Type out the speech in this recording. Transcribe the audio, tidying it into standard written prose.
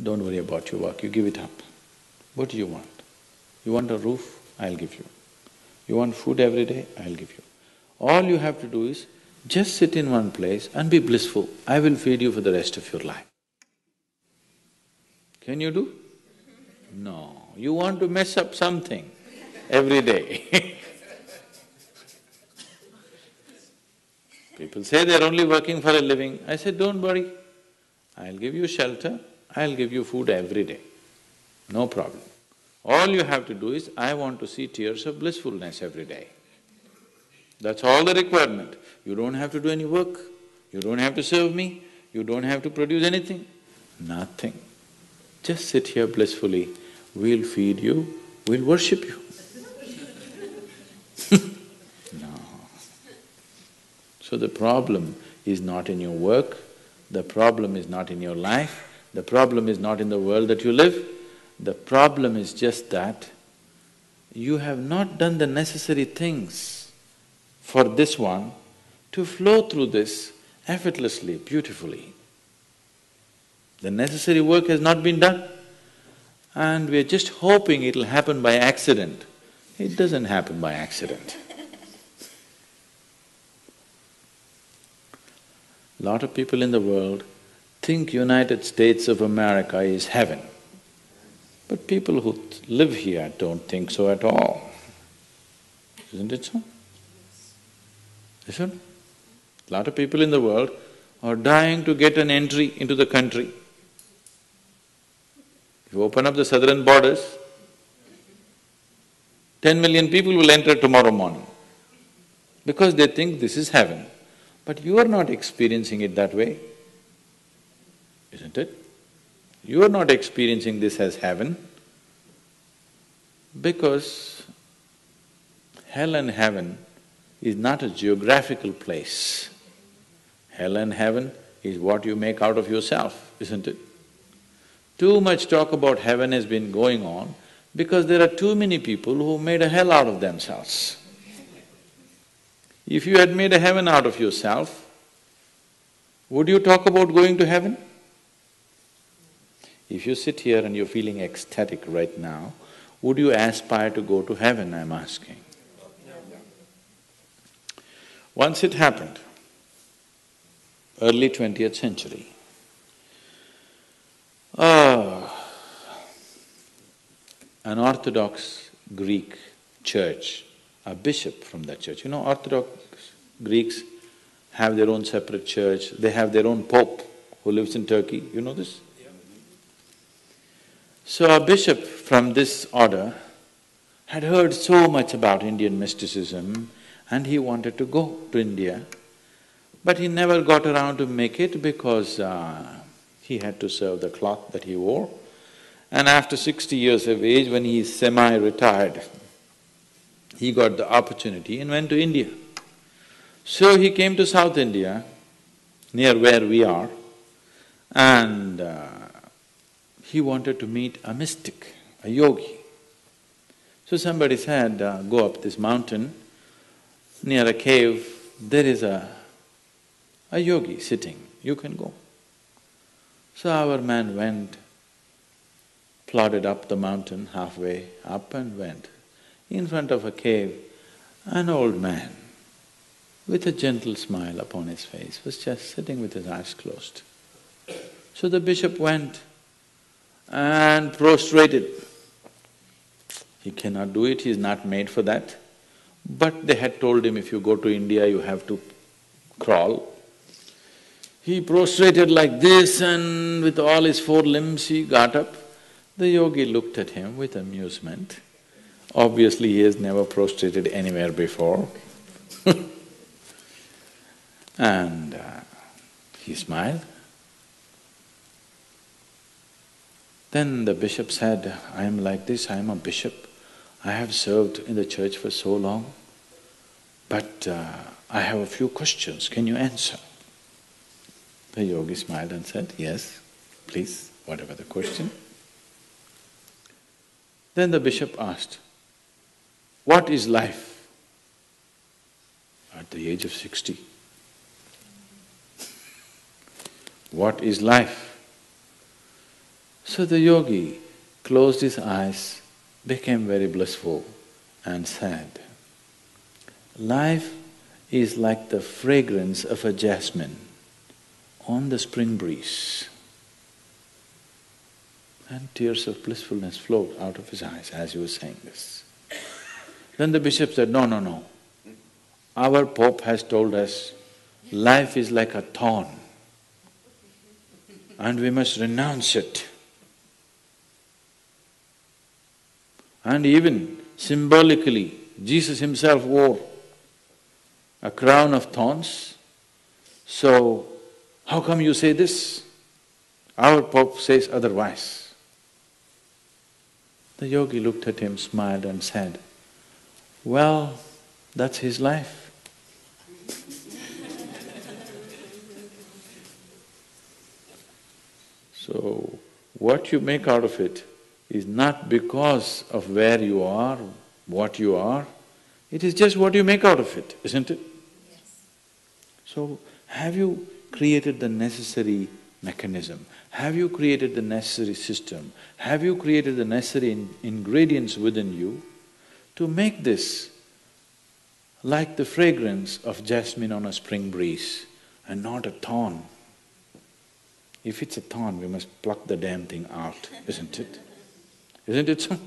Don't worry about your work, you give it up. What do you want? You want a roof? I'll give you. You want food every day? I'll give you. All you have to do is just sit in one place and be blissful. I will feed you for the rest of your life. Can you do? No, you want to mess up something every day. People say they're only working for a living. I said, don't worry, I'll give you shelter, I'll give you food every day, no problem. All you have to do is, I want to see tears of blissfulness every day. That's all the requirement. You don't have to do any work, you don't have to serve me, you don't have to produce anything, nothing. Just sit here blissfully, we'll feed you, we'll worship you. No. So the problem is not in your work, the problem is not in your life, the problem is not in the world that you live, the problem is just that you have not done the necessary things for this one to flow through this effortlessly, beautifully. The necessary work has not been done and we're just hoping it'll happen by accident. It doesn't happen by accident. Lot of people in the world think United States of America is heaven. But people who live here don't think so at all. Isn't it so? Isn't it? Lot of people in the world are dying to get an entry into the country. If you open up the southern borders, 10 million people will enter tomorrow morning because they think this is heaven. But you are not experiencing it that way, isn't it? You are not experiencing this as heaven because hell and heaven is not a geographical place. Hell and heaven is what you make out of yourself, isn't it? Too much talk about heaven has been going on because there are too many people who made a hell out of themselves. If you had made a heaven out of yourself, would you talk about going to heaven? If you sit here and you're feeling ecstatic right now, would you aspire to go to heaven, I'm asking? Once it happened, early 20th century, an Orthodox Greek church, a bishop from that church, you know, Orthodox Greeks have their own separate church, they have their own pope who lives in Turkey, you know this? So a bishop from this order had heard so much about Indian mysticism and he wanted to go to India, but he never got around to make it because he had to serve the cloth that he wore. And after 60 years of age, when he is semi-retired, he got the opportunity and went to India. So he came to South India, near where we are, and he wanted to meet a mystic, a yogi. So somebody said, go up this mountain, near a cave, there is a yogi sitting, you can go. So our man went, plodded up the mountain, halfway up and went. In front of a cave, an old man with a gentle smile upon his face was just sitting with his eyes closed. So the bishop went and prostrated. He cannot do it, he is not made for that. But they had told him, if you go to India, you have to crawl. He prostrated like this and with all his four limbs he got up. The yogi looked at him with amusement. Obviously, he has never prostrated anywhere before. And he smiled. Then the bishop said, I am like this, I am a bishop. I have served in the church for so long, but I have a few questions, can you answer? The yogi smiled and said, yes, please, whatever the question. Then the bishop asked, what is life? At the age of 60. What is life? So the yogi closed his eyes, became very blissful and said, life is like the fragrance of a jasmine on the spring breeze. And tears of blissfulness flowed out of his eyes as he was saying this. Then the bishop said, no, no, no. Our Pope has told us life is like a thorn and we must renounce it. And even symbolically, Jesus himself wore a crown of thorns. So, how come you say this? Our Pope says otherwise. The yogi looked at him, smiled and said, well, that's his life. So, what you make out of it is not because of where you are, what you are, it is just what you make out of it, isn't it? Yes. So, have you created the necessary mechanism? Have you created the necessary system? Have you created the necessary ingredients within you to make this like the fragrance of jasmine on a spring breeze and not a thorn? If it's a thorn, we must pluck the damn thing out, isn't it? Isn't it so?